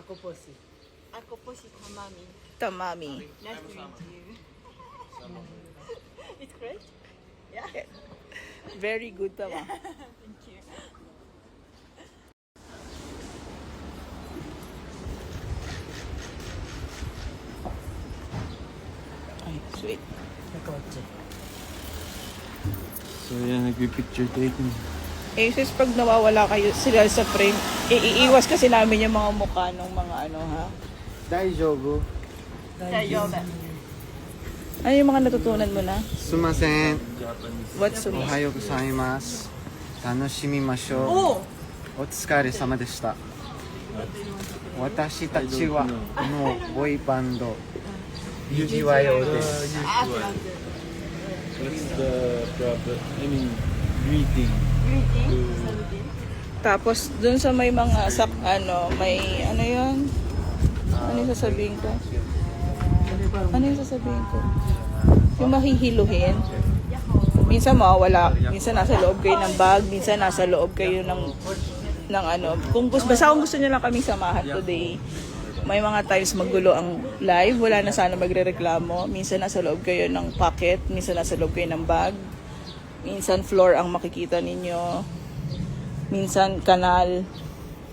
Ako po si Tamami. Tamami. Nice to meet you. It's great? Yeah. Very good, Tama. Thank you. Ay, sweet. So yan, nagpi-picture taking. Eh, sis, pag nawawala kayo sila sa frame, iiwas kasi namin yung mga mukha ng mga ano, ha? Daijoubu. Daijoubu. Ano yung mga natutunan mo na? Sumasen. What's so? Ohayo gozaimasu. Tanoshimimashou. Oh! お疲れ様でした。私たちはのボイバンド UGYO です。 What's the problem? I mean, greeting. Greeting. Salutin. Tapos, dun sa may mga, may, ano yun? Ano yung sasabihin ko? Ano yung sasabihin ko? Yung mahihiluhin. Minsan mawawala, minsan nasa loob kayo ng bag, minsan nasa loob kayo ng ano. Basta kung gusto niyo lang kaming samahan today, may mga times magulo ang live, wala na sana magrereklamo. Minsan nasa loob kayo ng pocket, minsan nasa loob kayo ng bag. Minsan floor ang makikita ninyo. Minsan kanal.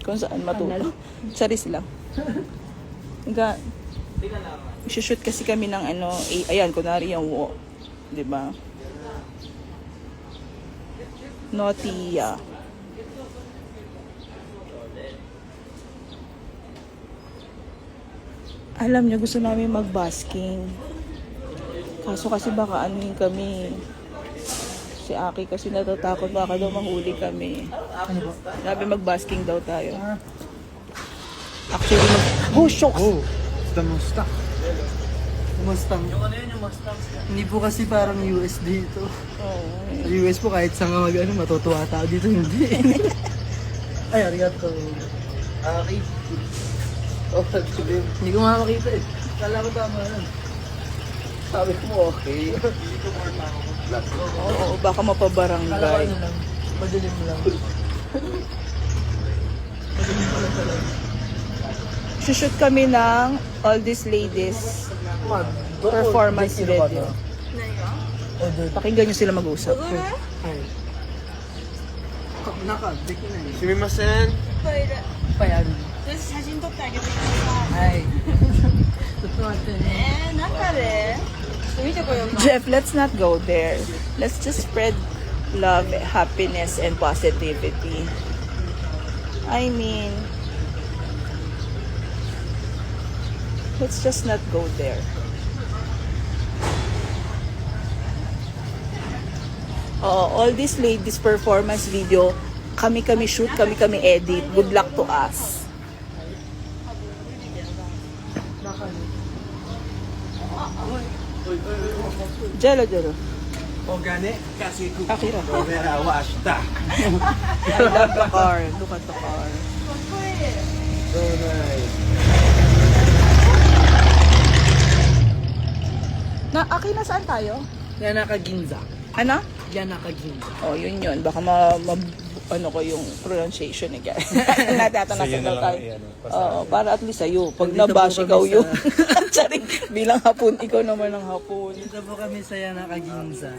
Kung saan matulog. Charis lang. Hanggang, shoot kasi kami ng ano, ayan, kunwari yung wo. Diba? Notia. Alam niyo, gusto namin mag-basking. Kaso kasi baka anuhin kami. Si Aki kasi natatakot baka daw mahuli kami. Sabi mag-basking daw tayo. Actually, oh, shocks! Oh, kamusta? Mustang. Hindi po kasi parang US dito. Oh, Sa US po kahit saan ka mag-ano, matutuwa tao dito, hindi. Ay, arigato. Okay. Oh, hindi ko makakita eh. Kala ko tama yan. Sabi ko okay. Oo, baka Kala ko mapabarangay. ano lang, madilim lang. Madilim pa lang talaga. Shoot kami ng All These Ladies performance video. Pakinggan nyo sila mag-usap. Ay. Naka-deki na eh. Sumimasen. ぱいある。写真撮ってあげてください。はい。ちょっと待ってね。中でちょっと見てこようか。 Jeff, let's not go there. Let's just spread love, happiness, and positivity. I mean, let's just not go there. All these ladies performance video, kami shoot, kami edit. Good luck to us. Jello. お金稼ぐ Akira. これらは明日 I love the car. Look at the car. So nice. Akira, saan tayo? Yanaka Ginza. Ano? Yanaka Ginza. Oh, yun. Baka ano ko yung pronunciation ni guys. Natatanasan daw tayo. Oo, para at least sa'yo. Pag Nandito nabash po kami ikaw sa- yun. Charing, bilang hapon, ikaw naman ang hapon. Dito po kami sa Yanaka Ginza.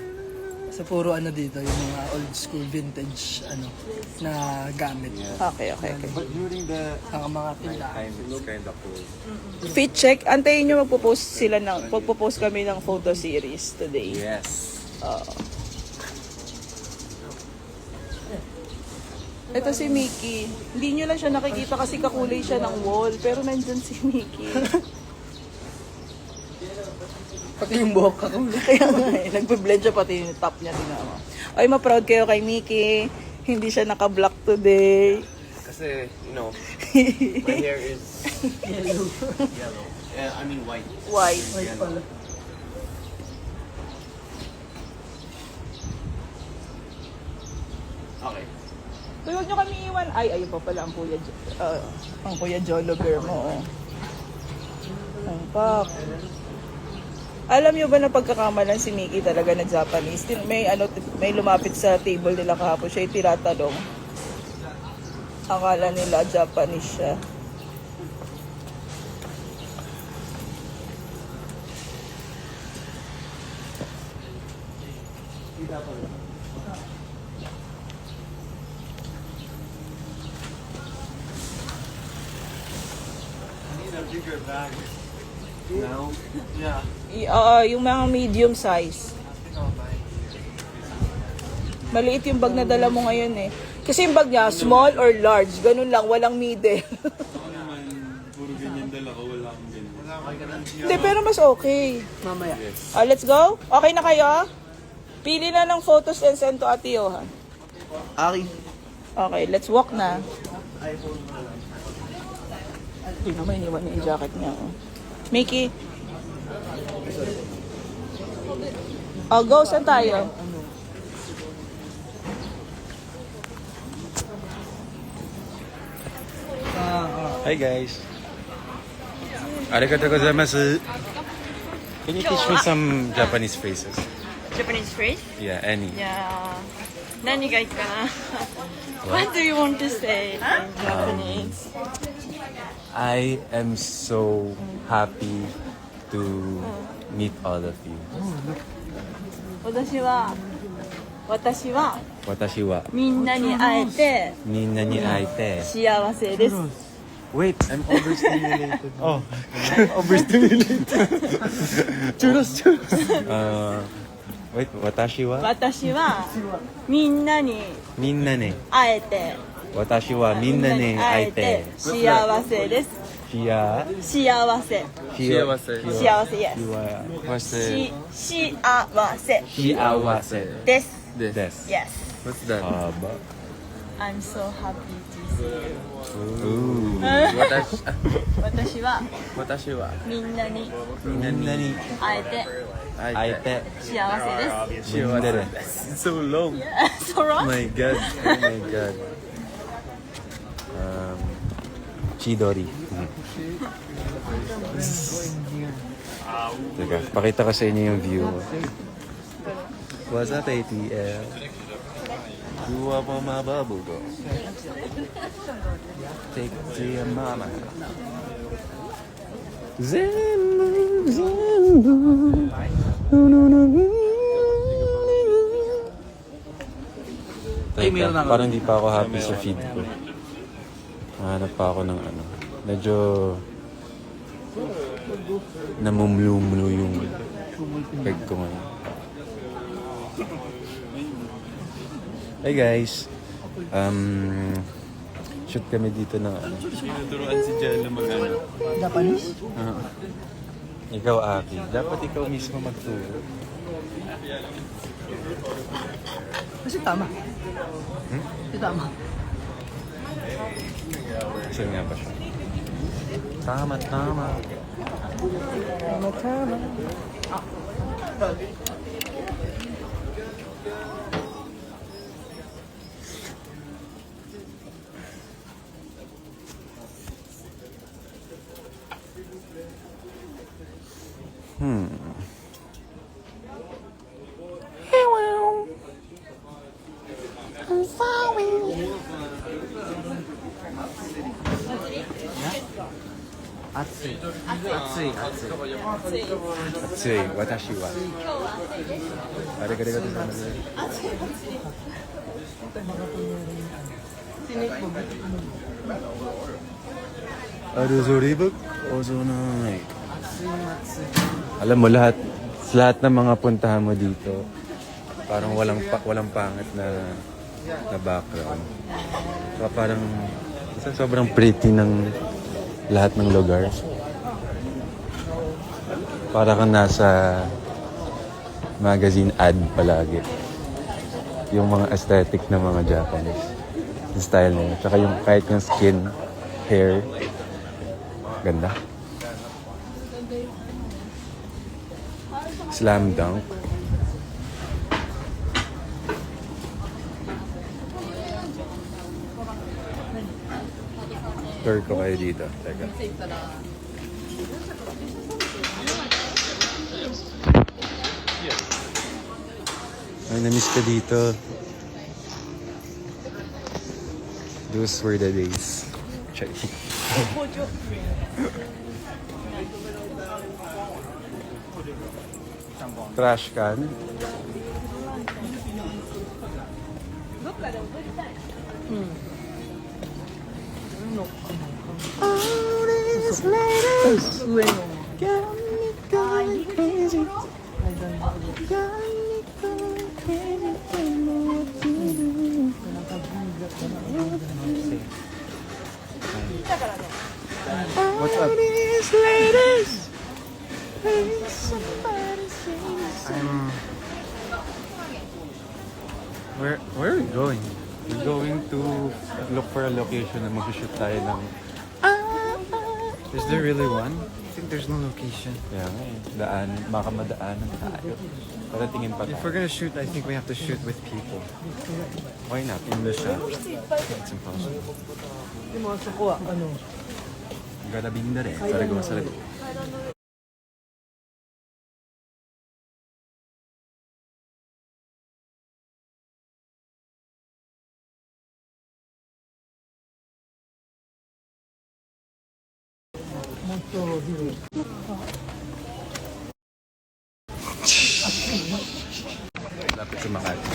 Sa puro ano dito, yung mga old school vintage ano na gamit. Okay. But during the Ang mga tindahan. time, it's kind of cool. Fit check. Antayin nyo magpo-post kami ng photo series today. Yes. Ito si Mickey. Hindi nyo lang siya nakikita kasi kakulay siya ng wall. Pero nandyan si Mickey. Pati yung buhok ako. Kaya nga nagpe-blend siya pati yung top niya. Tinama. Ay, ma-proud kayo kay Mickey. Hindi siya naka-block today. Kasi, you know, my hair is Yellow. yellow. I mean white. White. White pala. Okay. So, huwag nyo kami iwan. Ay, ayun pa pala ang Kuya Jolliger mo. Oh. Ang pap. Alam nyo ba na pagkakamalan si Mickey talaga na Japanese? May lumapit sa table nila kahapon. Siya yung tinatanong. Akala nila Japanese siya. No? Yeah. Yung mga medium size. Maliit yung bag na dala mo ngayon eh. Kasi yung bag niya, small or large. Ganun lang, walang middle. Ako naman, puro ganyan dala ko, wala akong ganyan. Hindi, pero mas okay. Mamaya. Let's go? Okay na kayo? Pili na ng photos and send to Ate Johan. Aki. Okay, let's walk na. Hindi naman, iniwan niya yung jacket niya. Oh. Mickey. Go, saan tayo? Hi guys. Arigatou gozaimasu. Can you teach me some Japanese phrases? Japanese phrase? Yeah, any. Yeah. 何がいいかな What do you want to say in Japanese? I am so happy to meet all of you. 私はWatashi wa みんなに会えて minna ni aite. 幸せです。 Wait, I'm overstimulated. Oh, overstimulated. Churros. Wait, watashi wa 私はみんなに minna ne. 会えて Watashi wa minna ne 会えて aite. 幸せです。 Shia. 幸せ。幸せ、yes。 Wase. 幸せ Shiawase. です。 Des. Yes. What's that? Haba. I'm so happy to see you. Ooh. 私は私はみんなに Minna ni 会えて aite. 幸せです。 Mindere. It's so long. So Oh wrong? my god. Oh my god. Chidori. Teka, pakita ko sa inyo yung view. What's up, ATL? You up on my bubble go. Take it to your mama. Zenbu, zenbu. Teka, parang di pa ako happy sa feed ko. Hanap pa ako ng ano. Medyo namumlu-mlu yung peg ko ngayon. Hey guys. Shoot kami dito ng ano. Tinuturuan si Jella mag-ano. Japanese? Ikaw, Aki. Dapat ikaw mismo magturo. Kasi tama. Kasi tama. Saan nga ba siya? Tama, tama. Atsui. Atsui. Atsui. Atsui, watashi wa. Arigatou gozaimasu. Aruzuribuk ozonai. Alam mo, lahat ng mga puntahan mo dito, parang walang pangit na background. So, parang sobrang pretty ng lahat ng lugar. Para kang nasa magazine ad palagi. Yung mga aesthetic ng mga Japanese. Yung style nila. Tsaka yung kahit yung skin, hair. Ganda. Slam dunk. Tour ko kayo dito. Teka. Ay, na-miss ka dito. Those were the days. Chari. Trash can. 上の。What's up? Where are we going? We're going to look for a location na mag-shoot tayo ng... Is there really one? I think there's no location. Kaya nga eh, daan, baka madaanan tayo. Para tingin pa If tayo. we're gonna shoot, I think we have to shoot with people. Why not? In the shot. It's impossible. Yung mga sakuha, ano? Gotta be in the red. Para gawa sa lagot. Lapit sa Makati.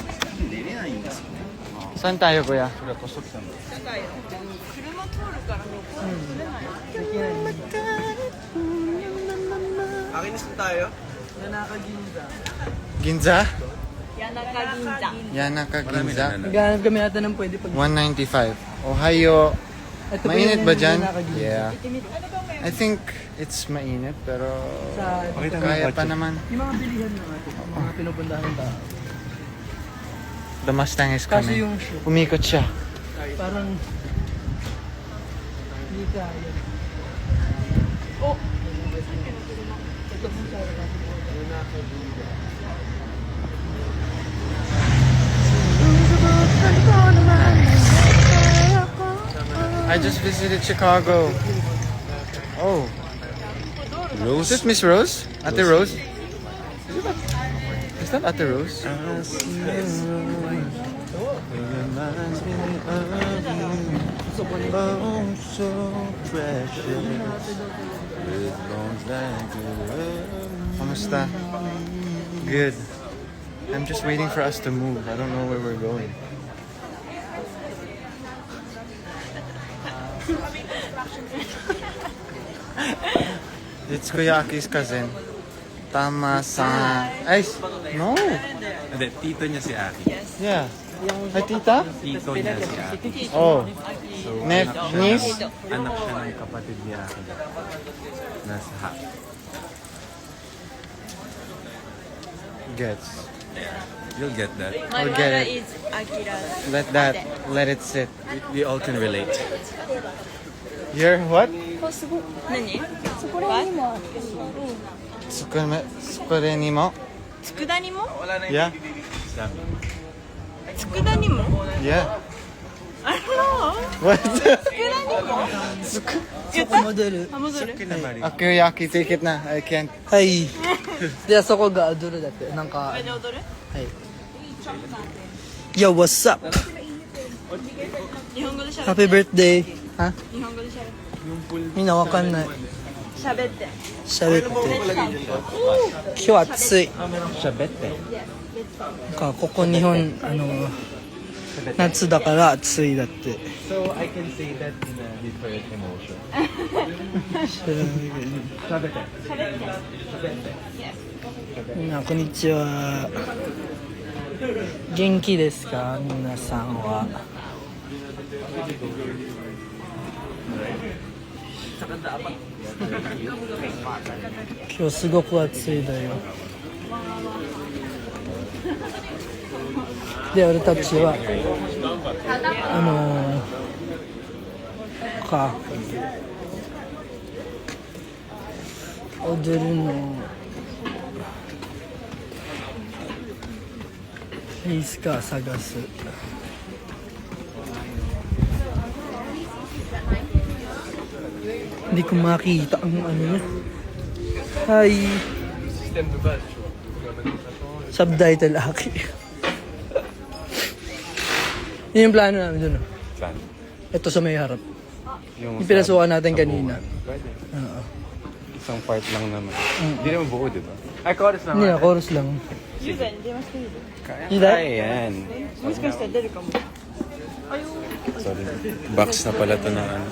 Saan tayo, kuya? Kusok sa mo. 車通るからね、取れない。 Ginza? Yanaka Ginza. Yanaka Ginza? Naghanap kami ata ng pwede pag... 195. Ohio. Ito ba Mainit yung ba dyan? Yanaka-Ginza? Yeah. I think it's mainit, pero Sa... kaya pa naman. Yung mga bilihan na ito, mga pinupuntahan ng tao. The Mustang is Kaso coming. yung shoot, Umikot siya. parang... Hindi kaya. Oh! Ito po sa... I just visited Chicago. Oh. Is this Miss Rose? Ate Rose? Is that Ate Rose? Oh, so precious. Kamusta? Good. I'm just waiting for us to move. I don't know where we're going. It's Kuya Aki's cousin. Tama-san. Ay, no. Hindi, tito niya si Aki. Yeah. Ay, tita? Tito niya si Aki. Oh. So, Niece? anak siya ng kapatid ni Aki. Nasa ha. Gets. You'll get that. My Forget mother it. is Akira's. Let it sit. We all can relate. You're what? 何？ Tsukure ni mo? 佃煮も？ Yeah. 佃煮も？ Yeah. I don't know. What? 言った？モデル。あ、戻る。 Kuya Aki, take it na. I can't. はい。で、そこが踊るだって。なんか、これで踊る？はい。Yo, what's up? 日本語でしゃべ Happy birthday. は日本語でしゃべみんなわかんない。しゃべって。喋って。今日は暑い。なんかここ日本、夏だから暑いだって。 So, I can say that in a different emotion. みんなこんにちは。元気ですか皆さんは。今日すごく暑いだよ。で俺たちは踊るのいいっすか探す。Hindi ko makita ang ano niya. Hi. Subtitle Aki. Yun yung plano namin dun. Saan? Ito sa may harap. Yung sa- pinasukan natin sa kanina. buwan. Pwede. Oo. Isang part lang naman. Hindi naman buo, di ba? Ay, chorus Hindi na, chorus lang. ユダに電話してみる Ayan. もしかしたら出るかも。 Sorry. Box na pala to ng ano.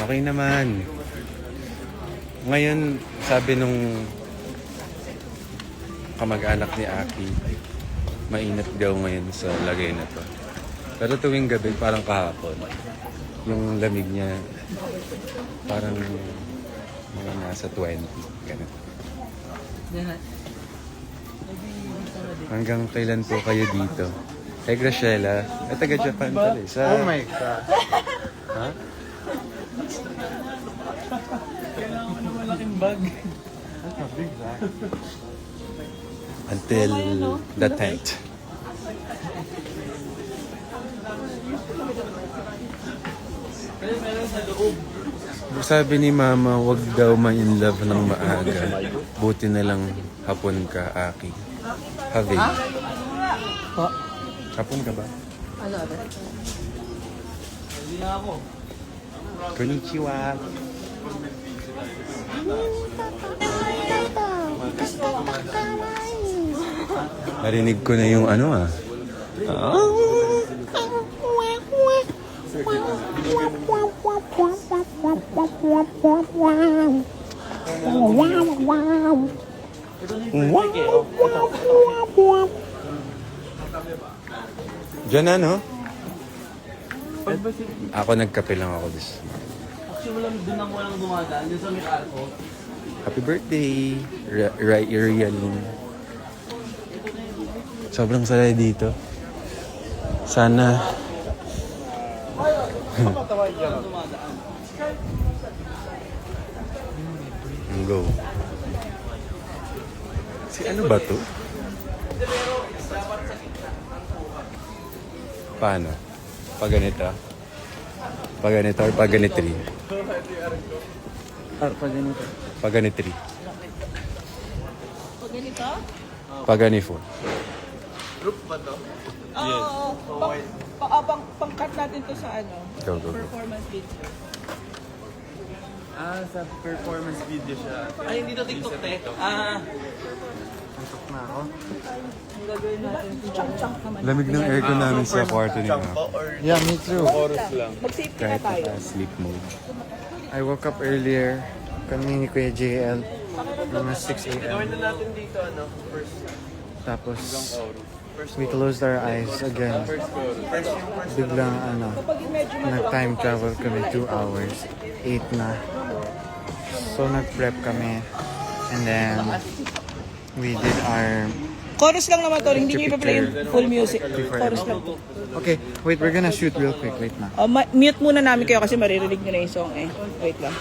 Okay naman. Ngayon, sabi nung kamag-anak ni Aki, mainit daw ngayon sa lagay na to. Pero tuwing gabi, parang kahapon. Yung lamig niya, parang mga nasa 20. Ganun. Hanggang kailan po kayo dito? Kay Graciela, ay taga-Japan pala eh. Oh my God. Ha? Malaking bag. Until the 10th. Sabi ni Mama, wag daw ma-in love ng maaga. Buti na lang hapon ka, Aki. Have Pa. Hapon ka ba? Ano, ate? Hindi na ako. Konnichiwa. Narinig ko na yung ano ah. Diyan na, no? Ako nagkape lang ako this. Actually, doon ako walang dumadaan. Doon sa Meralco. Happy birthday, Rialin. Sobrang saya dito. Sana. Go. Si ano ba to? Paano? Pag ganito? Pag ganito or pag ganitri? Pag ganito. Pag ganitri. Pag ganito? Pag ganifo. Oo. Pang-cut natin to sa ano, Go, go, go. performance video. Ah, sa performance video siya. Ay, hindi to TikTok, te. Ah. Tutok na ako. Lamig ng aircon namin sa kwarto niya. Yeah, me too. Chorus lang. Mag-safety na Kahit tayo. naka-sleep mode. I woke up earlier. Kami ni Kuya JL. Mga 6 a.m. Gawin na natin dito, ano, first Tapos, chorus. First we closed our eyes again. First chorus. First yung first Biglang ano, nag-time travel kami 2 hours. 8 na. So, nag-prep kami. And then, we did our... Chorus lang naman to, hindi nyo ipa-play yung full music. Chorus lang to. Okay, wait, we're gonna shoot real quick. Wait na. Mute muna namin kayo kasi maririnig nyo na yung song eh. Wait lang.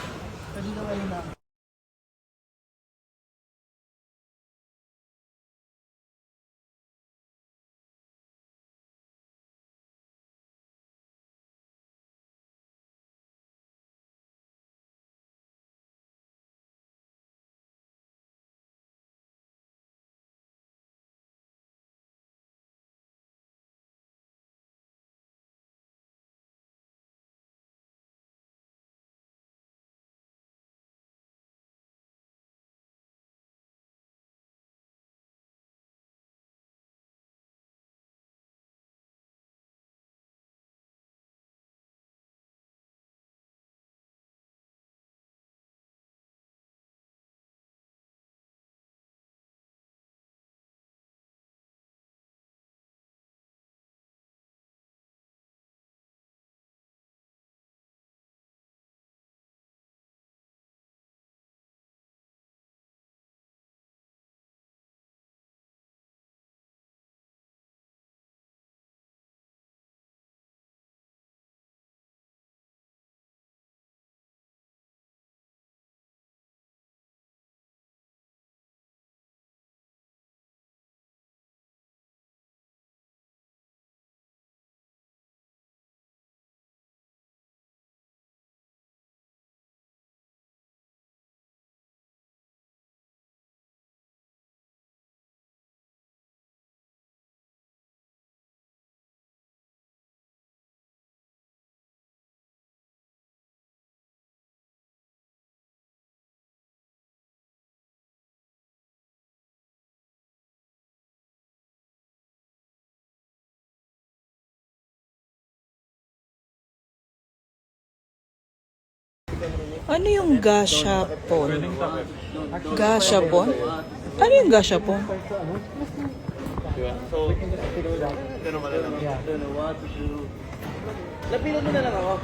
Ano yung gashapon? Gashapon? Ano yung gashapon? Lapilan mo na lang ako.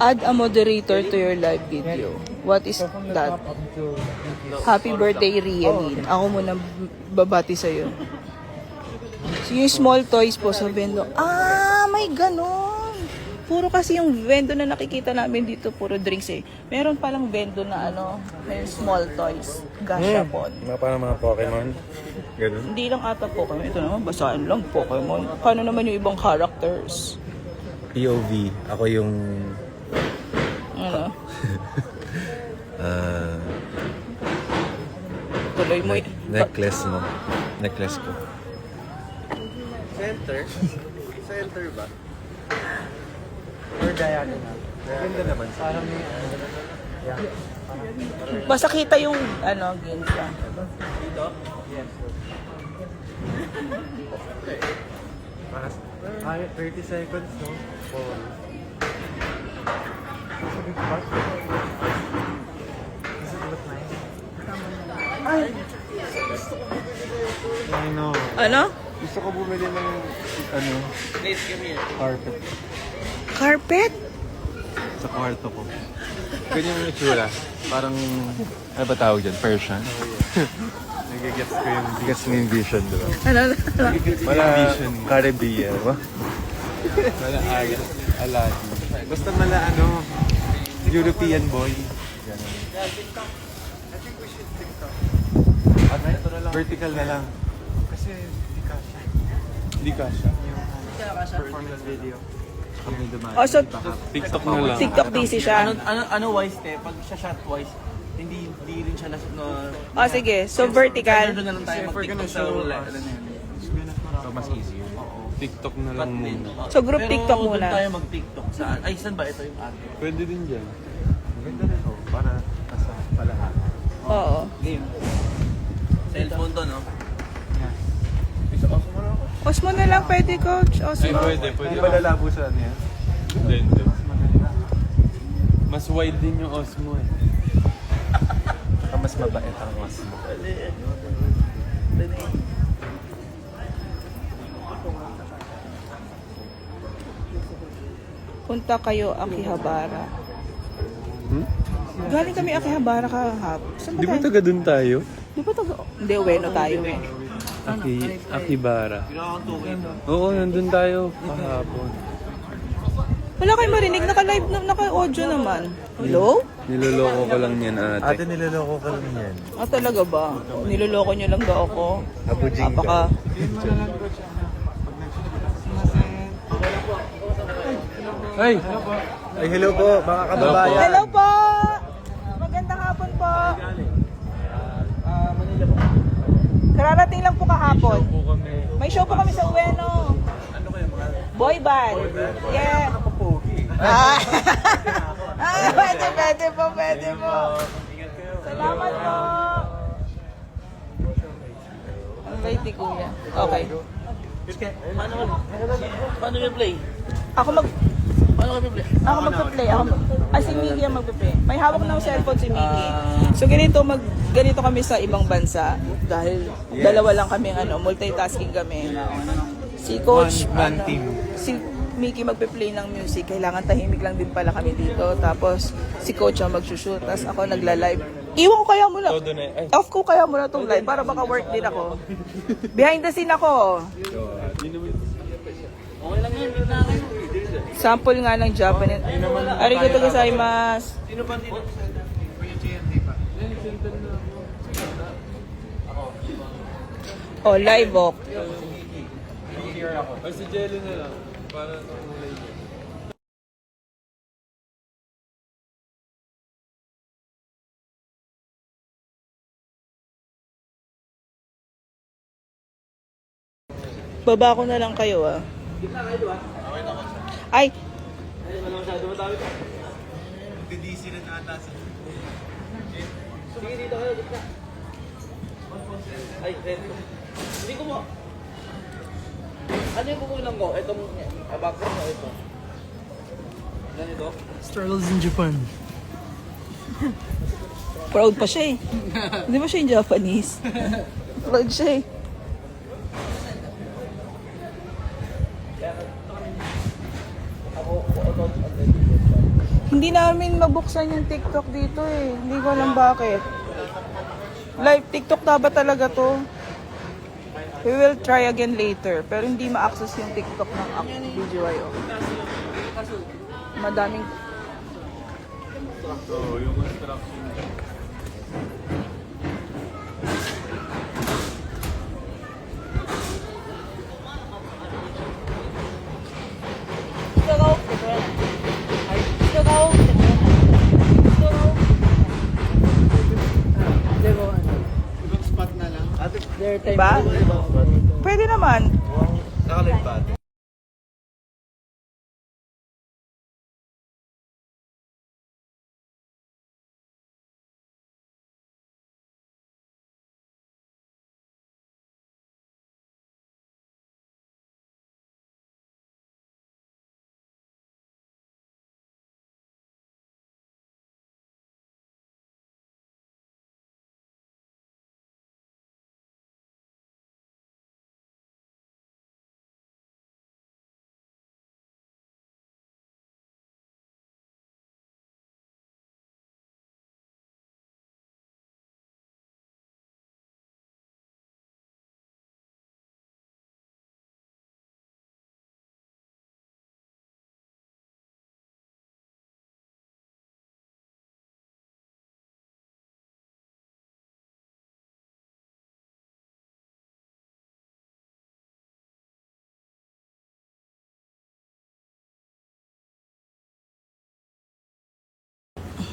Add a moderator to your live video. What is that? Happy birthday, Rialin. Ako muna babati sa'yo. So, yung small toys po sa vendo. Ah, may ganon. Puro kasi yung vendo na nakikita namin dito, puro drinks eh. Meron palang vendo na ano, may small toys. Gashapon. Parang mga Pokemon. Ganun. Hindi lang ata Pokemon. Ito naman, basaan lang Pokemon. Paano naman yung ibang characters? POV. Ako yung... Ano? Tuloy mo. Necklace mo. Necklace ko. Center? Center ba? Or diagonal? Ganda naman. Parang may Basta kita yung ano, ginsa. dito? Yes. 30 seconds, no? For... Does it look nice? I know. Ano? Gusto ko bumili ng ano, carpet Carpet? Sa kwarto ko. Ganyan yung itsura. Parang, ano ba tawag dyan? Persian? Nagigets ko yung Gets mo yung vision, diba? Ano? Wala Caribbean, ba? mala Aladdin. Basta mala ano, European boy. Ganun. I think we should TikTok. Vertical na lang. Kasi di kasha. Hindi kasha. Yung performance video. Kami dumaan. Oh, so, TikTok na lang. TikTok busy siya. Ano wise te? Pag siya shot wise, hindi rin siya Oh, sige. So, vertical. Doon na lang tayo If we're gonna mag-TikTok sa show ulit. us, it's gonna so mas easier. TikTok na lang muna. So, group TikTok Pero muna. doon tayo mag-TikTok. Saan? Ay, saan ba? Ito yung atin. Pwede din dyan. Ganda rin oh, para nasa palahan. Oo. Game. Cellphone to, no? Osmo na lang pwede, coach. Ay, Osmo. pwede. Hindi ba lalabo sa ano yan? Hindi, hindi. Mas wide din yung Osmo eh. Saka mas mabait ang Osmo. Punta kayo Akihabara. Hmm? Galing kami Akihabara kahapon. Saan ba Di ba tayo? taga dun tayo? Di ba taga... Hindi, Ueno tayo eh. Akibara. Oo, nandun tayo kahapon. Wala kayo marinig. Naka-live, naka-audio naman. Hello? Niloloko ko lang yan, ate. Ate, niloloko ka lang yan. Ah, talaga ba? Niloloko nyo lang daw ako. Abujing Apaka... Ay! Ay, hello po, mga kababayan. Hello po! Magandang hapon po. Kararating lang po kahapon. May show po kami sa Ueno. Boy band. Yeah. Ah, pwede po. Salamat po. Ang bait ni Kuya. Okay. Paano yung play? Ako magpe-play. Si Miki ang magpe-play. May hawak ng cellphone si Miki. So ganito kami sa ibang bansa dahil dalawa lang kami multitasking kami. Si coach si Miki magpe-play ng music. Kailangan tahimik lang din pala kami dito. Tapos si coach ang mag-shoot. Tapos ako nagla-live. Iwan ko kaya muna. Off ko kaya muna tong live para baka work din ako. Behind the scene ako. Okay lang yun, hindi na kayo. Sample nga ng Japanese. Arigato gozaimasu. Sino pa dito? Oh, live oh. Ay, si Jello na lang. Para kulay niya. Baba ko na lang kayo ah. Ay, DC na ata sa... Sige, dito kayo, gitna. Ay, reto. Hindi ko mo... Ano yung kukulang ko? Itong background o ito? Struggles in Japan. Proud pa siya eh. Hindi ba siya yung Japanese? Proud siya eh. Hindi namin mabuksan yung TikTok dito eh. Hindi ko alam bakit. Live TikTok dapat talaga to. We will try again later. Pero hindi ma-access yung TikTok ng BGYO. Madaming... So, yung construction. Ibang spot na lang. Diba? Pwede naman. Nakalive ba?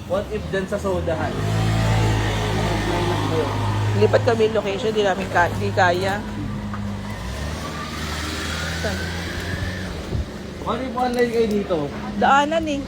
What if dyan sa sodahan? Lipat kami yung location, di namin di kaya. What if online kayo dito? Daanan eh.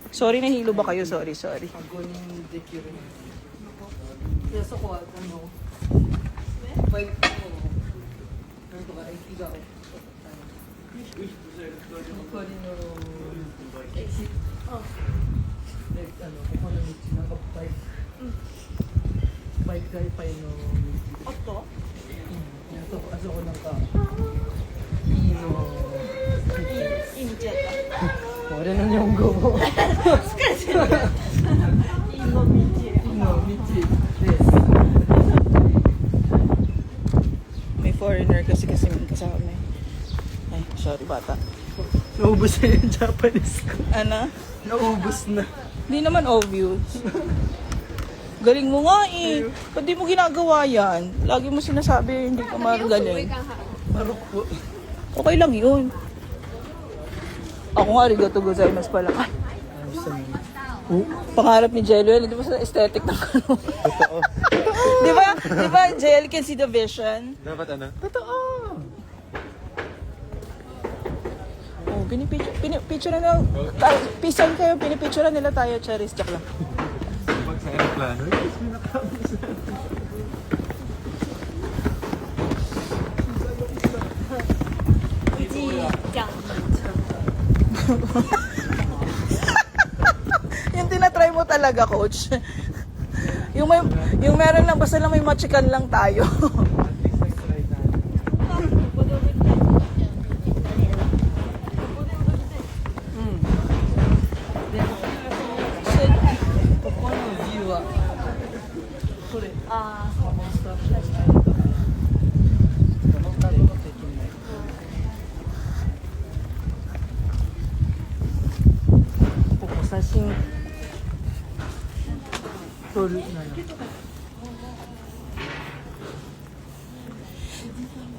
Sorry, nahilo ba kayo? Sorry. Ako yung dikir. Kaya sa kuha, ano? 5 ko. Ganito ka, 80 ka ako. Ako rin yung exit. Like, ano, kung ano yung sinakap 5. 5 kayo pa yun yung... Otto? Ito, aso ko lang ka. Ino... Injet. Wala na yung go. Ino Michi. Ino, Michi. Yes. May 4 foreigner kasi may kasama eh. Ay, sorry bata. Naubos na yung Japanese ko. Ano? Naubos na. Hindi naman obvious. Galing mo nga eh. Ba't di mo ginagawa yan? Lagi mo sinasabi hindi ka magaling. Marok po. Okay lang yun. Ako nga, arigato gozaimasu pala. Ay, pangarap ni Jello yan. Di ba sa aesthetic ng ano? Totoo. Di ba, Jello can see the vision? Dapat ano? Totoo. Oh, pinipicture na lang. Pisan kayo, pinipicture nila tayo, Charis. Joke lang. Pag sa aeroplano, Yung tinatry mo talaga, coach. yung meron lang, basta lang may machikan lang tayo.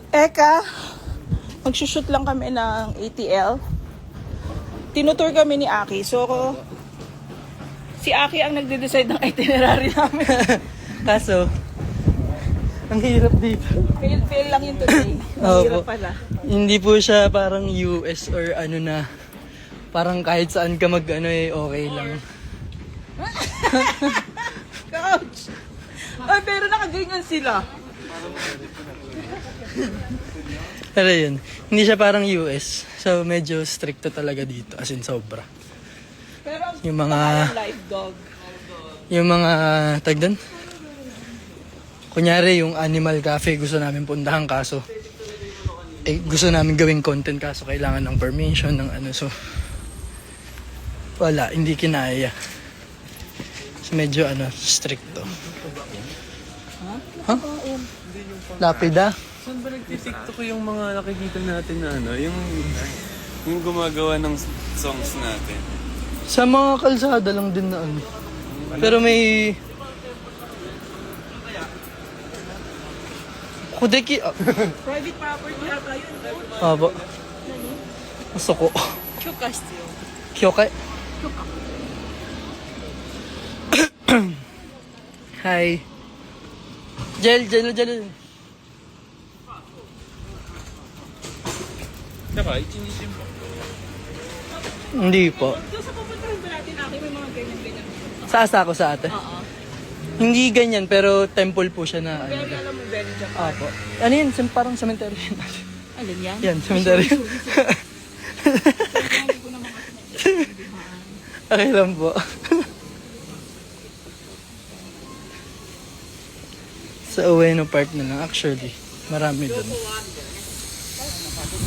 Eka, magsushoot lang kami ng ATL. Tinutour kami ni Aki. So, si Aki ang nagde-decide ng itinerary namin. Kaso, ang hirap dito. Fail lang yun today. Mahirap pala. Hindi po siya parang US or ano na. Parang kahit saan ka mag-ano eh, okay lang. Coach! Ay, pero nakaganyan sila. Pero yun, hindi siya parang US. So, medyo stricto talaga dito. As in, sobra. Pero Yung mga, parang live dog. yung mga, tag doon? Kunyari, yung animal cafe gusto namin puntahan kaso, gusto namin gawing content kaso kailangan ng permission, ng ano. So, wala, hindi kinaya. So, medyo stricto. Huh? Lapida? Saan ba nagtitiktok ko yung mga nakikita natin na ano? Yung gumagawa ng songs natin. Sa mga kalsada lang din na ano. Pero may... Kudeki... Private property yata yun. Aba. Masoko. Kyokastyo. Kyokai. Hi. Jel. Tsaka, ichinishin mo. Hindi po. Doon sa pupuntahan ba natin, Aki, may mga ganyan-ganyan. Sa asa ko sa ate. Oo. Hindi ganyan, pero temple po siya na ano. Very alam mo, very Japan. Apo. Ano yun? Parang cemetery yun. Alin yan? Yan, cemetery. Okay lang po. Sa Ueno Park na lang, actually. Marami doon.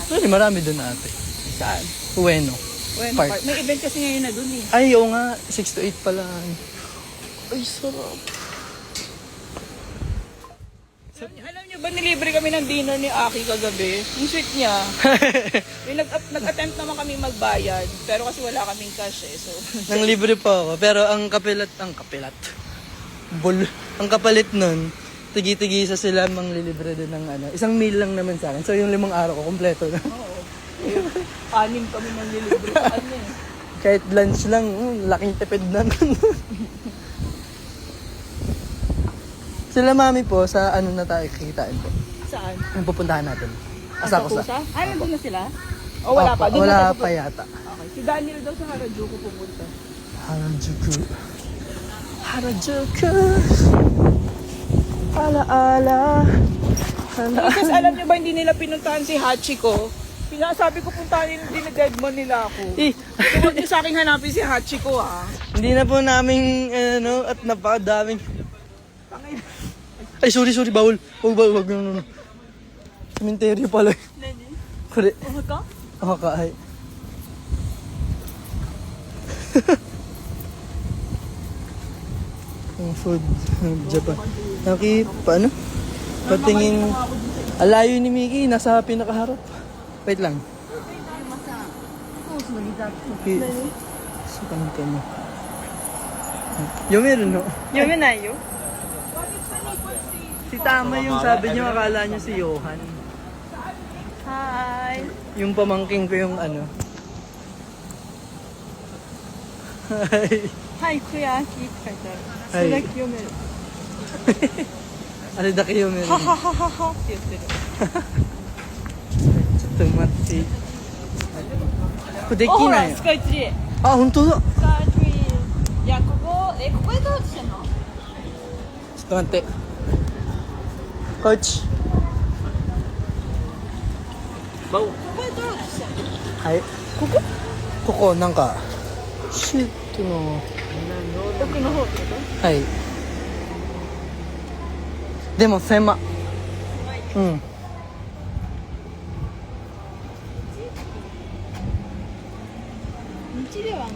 Actually, marami doon ate. Saan? Ueno. Bueno, Park. May event kasi ngayon na dun eh. Ay, oo nga. 6 to 8 pala. Ay, sarap. Alam niyo ba, nilibre kami ng dinner ni Aki kagabi? Yung sweet niya. Nag-attempt naman kami magbayad, pero kasi wala kaming cash eh. So, Nang libre pa ako. Pero ang kapalit. Ang kapalit nun, tigi-tigisa sila manglilibre din ng ano. Isang meal lang naman sa akin. So yung 5 araw ko, kompleto na. anim kami manglilibre sa kanya eh. Kahit lunch lang, laking tipid na nun. Sila mami po, sa ano na tayo kikitain po. Saan? Yung pupuntahan natin. Asakusa. Ay, nandun na sila? O wala pa? Doon Wala na tayo pa yata. Okay. Si Daniel daw sa Harajuku pupunta. Harajuku. Ala-ala. Kasi alam niyo ba, hindi nila pinuntahan si Hachiko? Pinasabi ko puntahan nila, dinadedmon nila ako. Huwag niyo sa akin hanapin si Hachiko ha. Hindi na po namin, at napakadaming... Ay, sorry, bawal. Huwag. Cementerio pala. Kore. Oh, ka? Ako kaay. Ang food ng Japan. Paano? Patingin. Alayo ni Mickey, nasa pinakaharap. Wait lang. Okay. Sukan ka mo. Yomiru no? 読めないよ。 Si Tama yung sabi niyo, akala niyo si Johan. Hi. Yung pamangking ko yung ano. Hi. はい、クヤキって書いてある。そはいれだけ読める。 Ano da kayo meron? はははははって言ってる。 ちょっと待って。これできあ、ほら、ないよス。カイツリー。あ、本当だ。スカイツリー。いや、ここで撮ろうとしてんの？ちょっと待って。こっち。ここで撮ろうとしてんの？はい。ここなんか、シュートの、奥の方ってこはい。でも狭。うん。と？道ではない。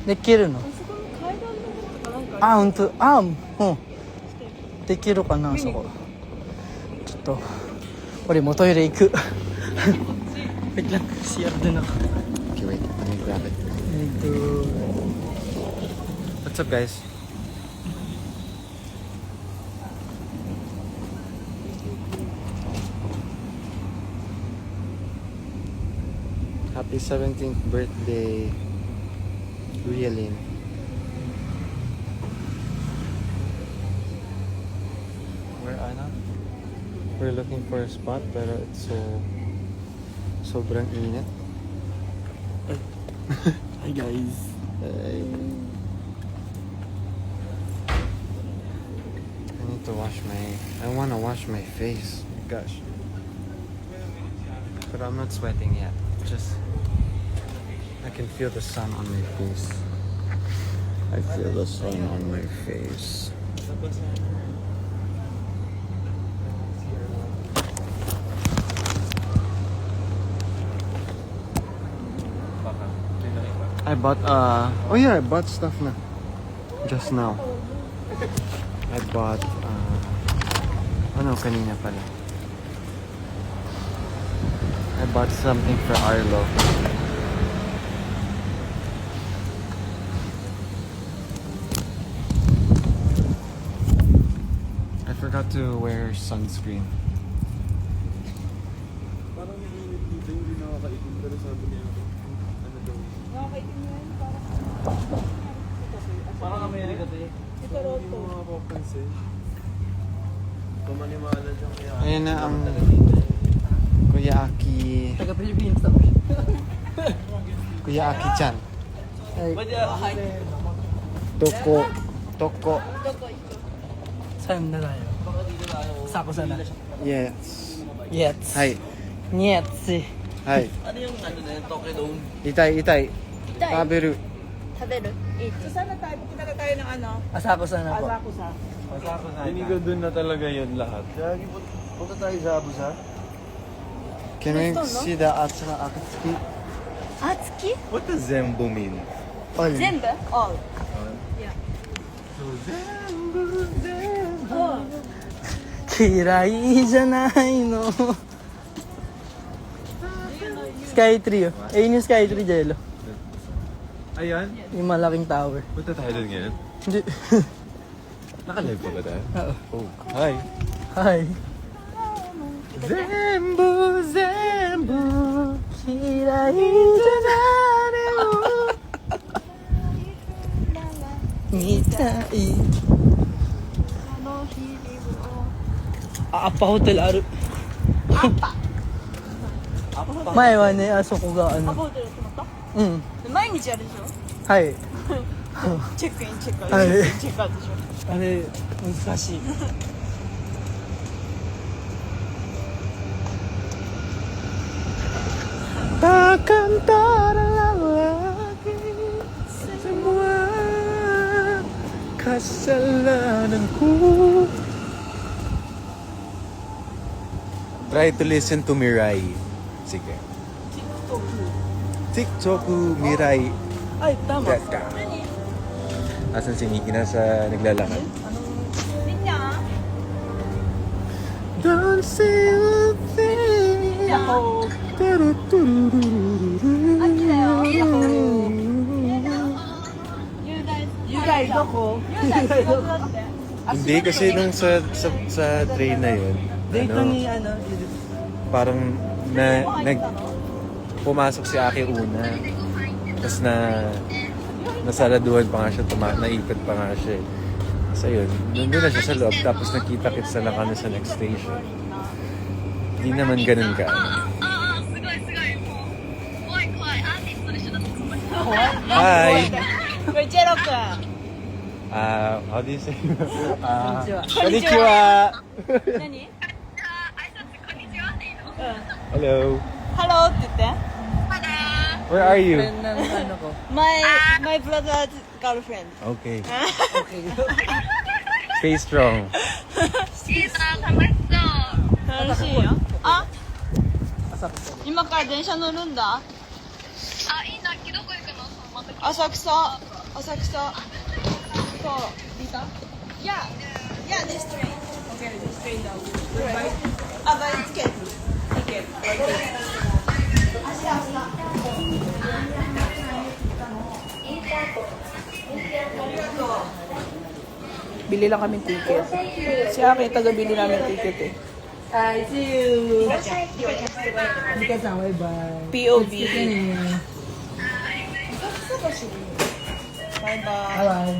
できるのあそこの階段の方とかなんかあ、ほんと。あ、うん。できるかな、そこ。ちょっと、俺もトイレ行く。Wait lang, CR din ako. Okay, wait. Let me grab it. What's up, guys? Happy 17th birthday, Rialin. Where Anna? We're looking for a spot, pero it's sobrang init. Hi guys. I need to I want to wash my face. Gosh. But I'm not sweating yet. Just, I can feel the sun on my face. I feel the sun on my face. I bought oh yeah, I bought stuff na just now. I bought ano kanina pala. I bought something for Arlo. I forgot to wear sunscreen. Parang mainit dito, hindi nakakaitim. Pero sabi niya, ano daw. Parang Amerika to eh. Hindi mo makapapansin. Pamaniwala dyan kaya. Ayan na ang Kuya Aki. Taga Pilipinas ako. Kuya Aki-chan. Hi. Toko. Saan na tayo? Sako sana. Yes. Yes. Hi. Yes. Hi. Ano yung ano na yung Tokyo Dome? Itai. Taberu. 食べる？いい。 Sana tayo, pupunta na tayo ng ano? Asako sana po. Asakusa. Inigo doon na talaga yun lahat. Punta tayo sa Abusa. Can we see the Atsura Akatsuki? あつき？ What does Zembo mean? All. 全部？all。嫌いじゃないの。Skytree oh. Ayun yung Skytree, Jello. Ayan. Yung malaking tower. Punta tayo doon ngayon. Hindi. Naka-live pa ba tayo? Oo. Oh, hi. Hi. Zembo. Kirai janare mo Mitai Appa hotel aru.前はね、あそこがアパホテル泊まった？うん。毎日あるでしょ？はい。チェックインチェックアウト、はいチェックアウトでしょ？あれ、難しい。Takkan terlalaki semua kesalahanku. Try to listen to Mirai. Sige. TikToku Mirai. Ay, tama. Teka. Asan si Miki? Nasa naglalakad. みんな Don't say a thing. You guys ako. Hindi kasi nung sa train na yun, Date ano, ni ano, parang pumasok si Aki una. Tapos nasaraduhan pa nga siya, naipit pa nga siya. So yun, nandun na siya sa loob, tapos nakita-kits na lang kami sa next station. Hindi naman ganun ka. Hi! これチェロくん How do you say? Konnichiwa! 何 Hello! ハローって言って Where are you? friend ng ano ko. My brother's girlfriend Okay. Okay. Stay strong. 楽しいよあ浅草。今から電車乗るんだ浅草そうYeah this train Okay this train down Right buy ticket Bili lang kaming ticket. Si Aki, taga-bili namin ticket eh. I see you. Because bye-bye. POV. Bye-bye.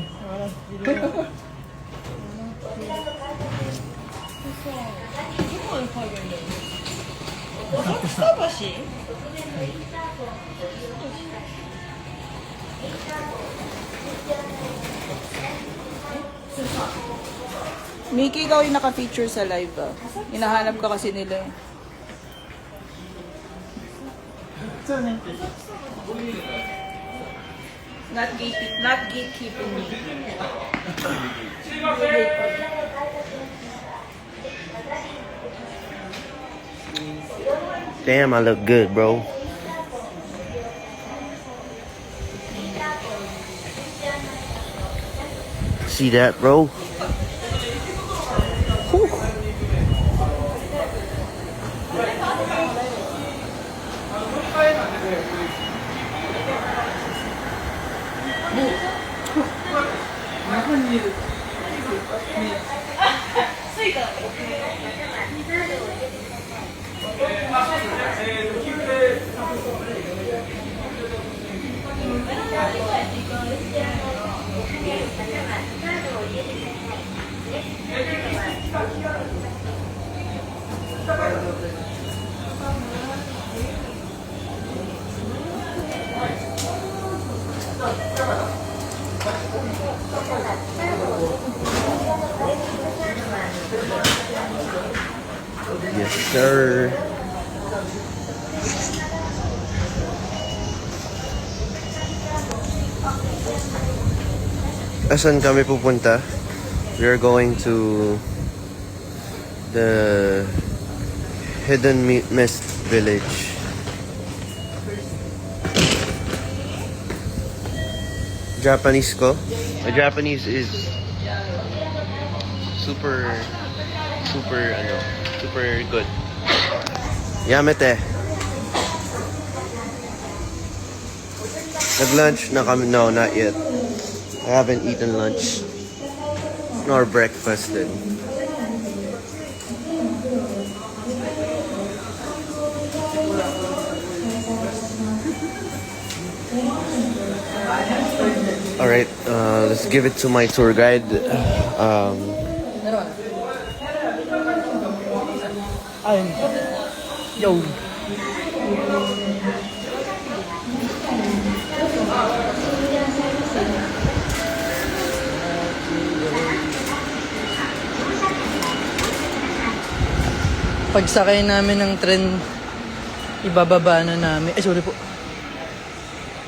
Mickey, ikaw yung naka-feature sa live ah. Hinahanap ka kasi nila eh. Not gatekeeping me. Damn, I look good, bro. See that, bro? Yes, sir. Asan kami pupunta? We are going to the Hidden Mist Village. Japanese ko? My Japanese is super good. Yamete. Nag-lunch na kami? No, not yet. I haven't eaten lunch nor breakfasted. Alright, let's give it to my tour guide. Ayun. Yo. Pagsakay namin ng tren, ibababa na namin. Ay, sorry po.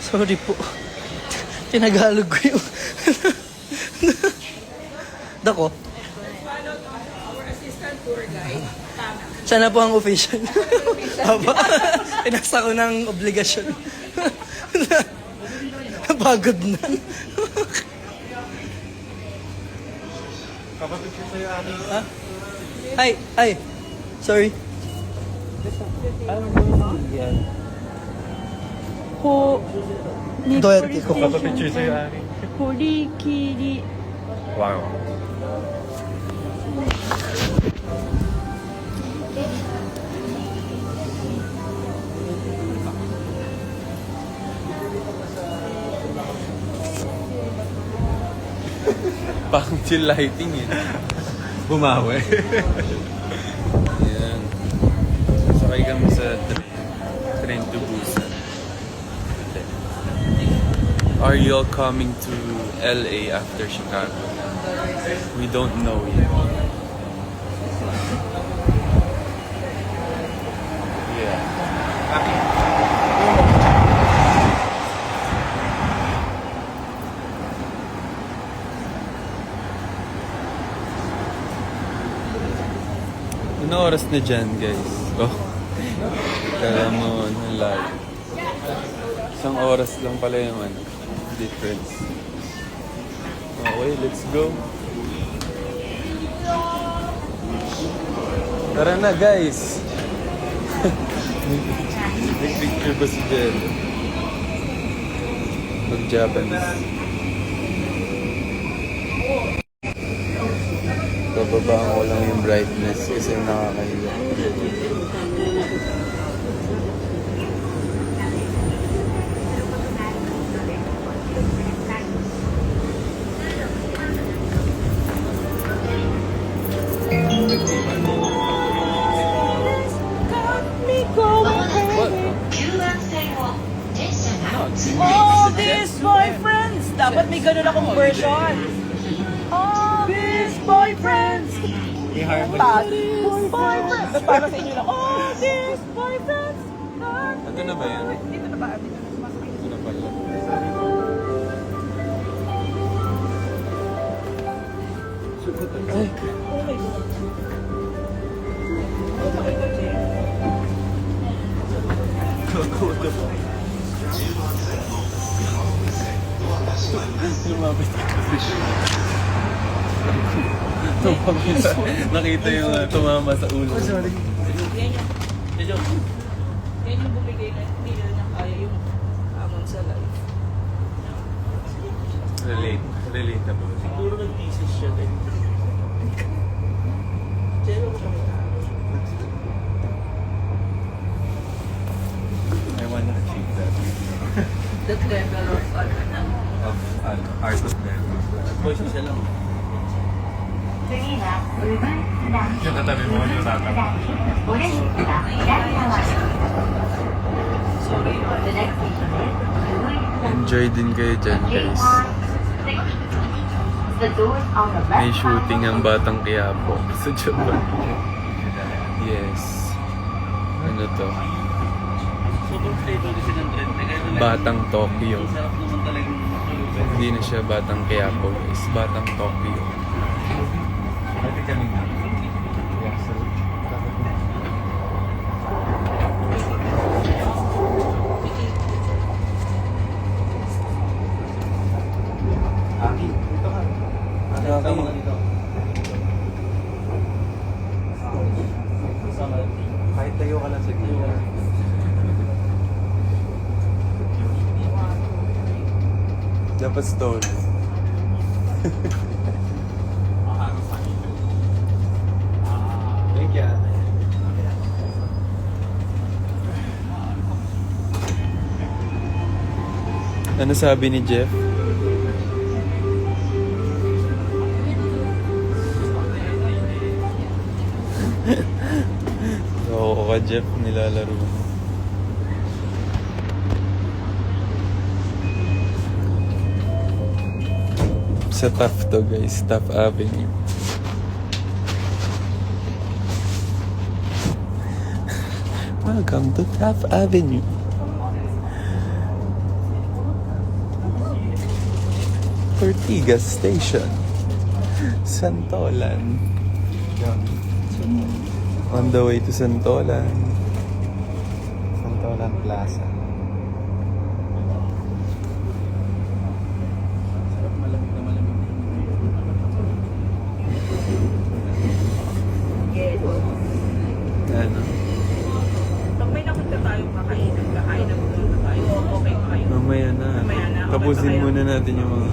Sorry po. Tinagalog ko yung... Dako. Siya na po ang official. Aba, pinasa ko ng obligasyon. Pagod na. Kapapicture sa'yo, Aki. Ay, ay. Sorry. Ho... Doyati ko. Papapicture sa'yo, Ari. Horikiri... Wow. Pang chill lighting eh. Bumawi. Ayan. Sakay kami sa train to Busan. Are you all coming to LA after Chicago? We don't know yet. Ano oras na dyan, guys? Oh. Kala mo, live. Isang oras lang pala yung difference. Okay, let's go. Tara na, guys! Nag-picture ba si Jen? Mag-Japanese. Bababaan ko lang yung brightness kasi nakakahiya. All these boyfriends! Dapat may ganun akong version. All these boyfriends! All these boyfriends! Para sa inyo lang. All these boyfriends! Ano na ba yan? Dito na ba? Ito na pala. Lumapit kasi. Nakita yung tumama sa ulo. Sorry. Yan yung bumigay na hindi na niya kaya yung amon sa life. Relatable. Siguro nag-thesis siya din. I wanna achieve that. That level of Art of level. Boys, isa lang. Yung tatabi mo yung tatap. Enjoy din kayo dyan, guys. May shooting ang Batang Quiapo sa Japan. Yes. Ano to? Sobrang flavor kasi ng trend. Batang Tokyo. Sarap naman talagang matulog. Hindi na siya Batang Quiapo, guys. Batang Tokyo. Pwede kanina. Kahit tayo ka lang sa gila. Dapat stone. Thank you. Ano sabi ni Jeff? Oo ka, Jeff, nilalaro mo. Sa Taft to, guys. Taft Avenue. Welcome to Taft Avenue. Ortigas Station. Santolan. On the way to Santolan. Santolan Plaza. tapusin muna natin yung mga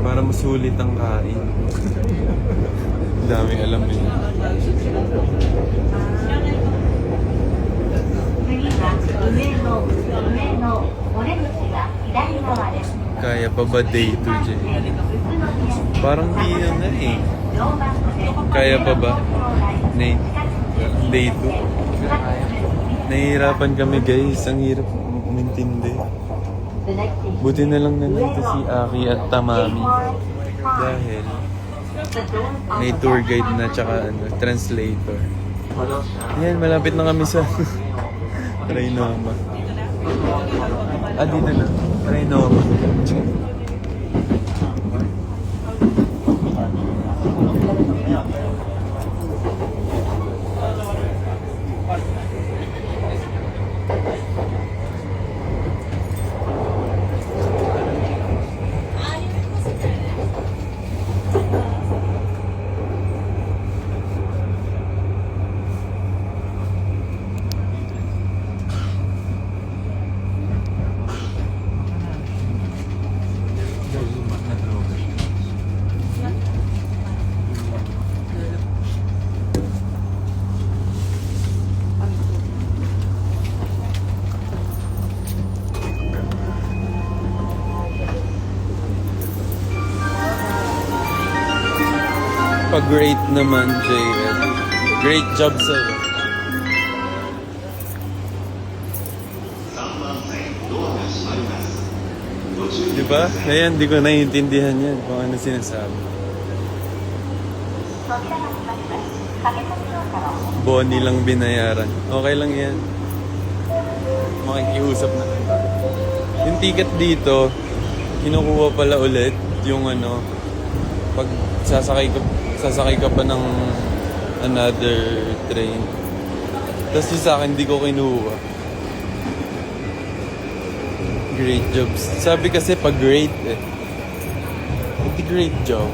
para masulit ang kain. Dami alam eh. Kaya pa ba day 2 dyan? Parang di na nga eh. Kaya pa ba? Day 2? Nahihirapan kami guys. Ang hirap umintindi. Buti na lang nandito si Aki at Tamami. Dahil may tour guide na tsaka translator. Yan, malapit na kami sa Trinoma. Dito na. Trinoma. Pa-great naman, JL. Great job sa'yo. Diba? Ayan, di ko naiintindihan yan kung ano sinasabi. Bonnie lang binayaran. Okay lang yan. Makikiusap na. Yung ticket dito, kinukuha pala ulit yung ano, pag sasakay ka pa ng another train. Tapos yung sa akin, di ko kinuha. Great jobs. Sabi kasi pag great eh. Hindi great job.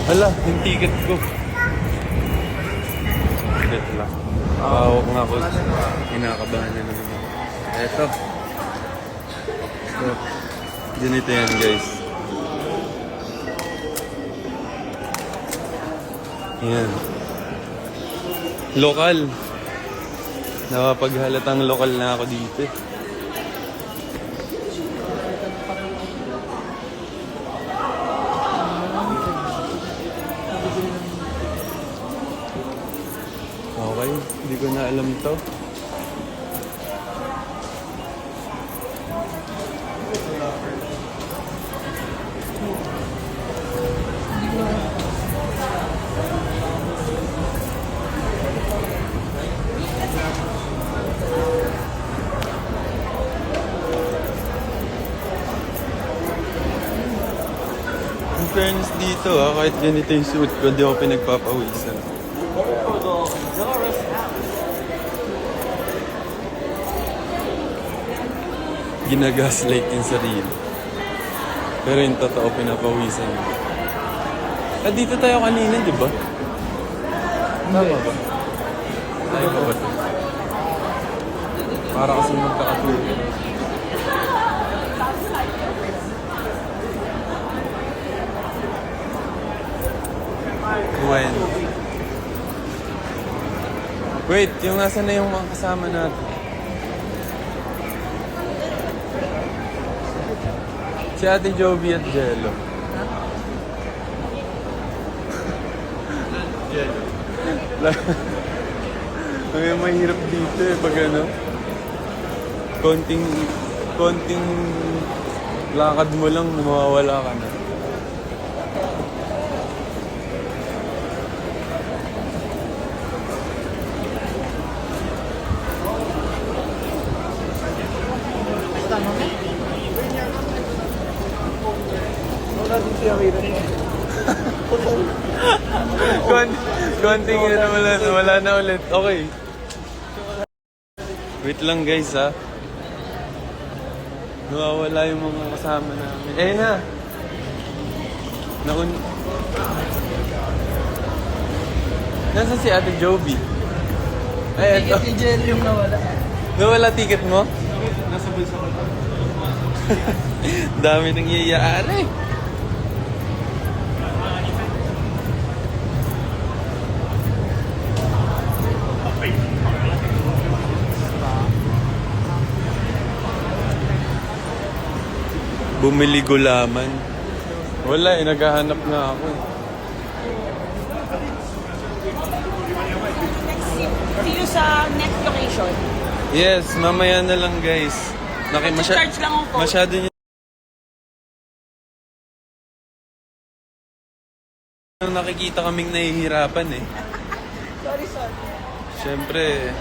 Hala, yung ticket ko. Wait lang. Pahawak nga ako. Kinakabahan na naman ako. Eto. So, ganito yan guys. Yan. Lokal. Napapaghalatang lokal na ako dito. Okay, hindi ko na alam to. In fairness dito kahit ganito yung suit ko, di ako pinagpapawisan. Ginagaslight yung sarili. Pero yung totoo, pinapawisan yun. Dito tayo kanina, di ba? Tama ba? Tayo ba ba? Para kasi magkakatulog. When? Wait, yung nasa na yung mga kasama natin? Si Ate Jovi at Jello. May mahirap dito eh, pag ano. Konting lakad mo lang, mawawala ka na. Konting yun, wala na ulit. Okay. Wait lang guys ha. Nawawala yung mga kasama namin. Eh na! Nasaan si Ate Jovi? Ay, ito. Si Jelly yung nawala. Nawala ticket mo? Nasa bulsa ko. Dami nang yayari. Bumili gulaman. Wala naghahanap nga ako. See you sa next location. Yes, mamaya na lang guys. Charge lang ako. Masyado niyo nakikita kaming nahihirapan eh. Sorry. Siyempre,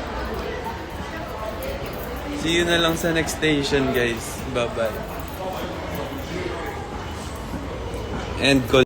see you na lang sa next station guys. Bye-bye. And call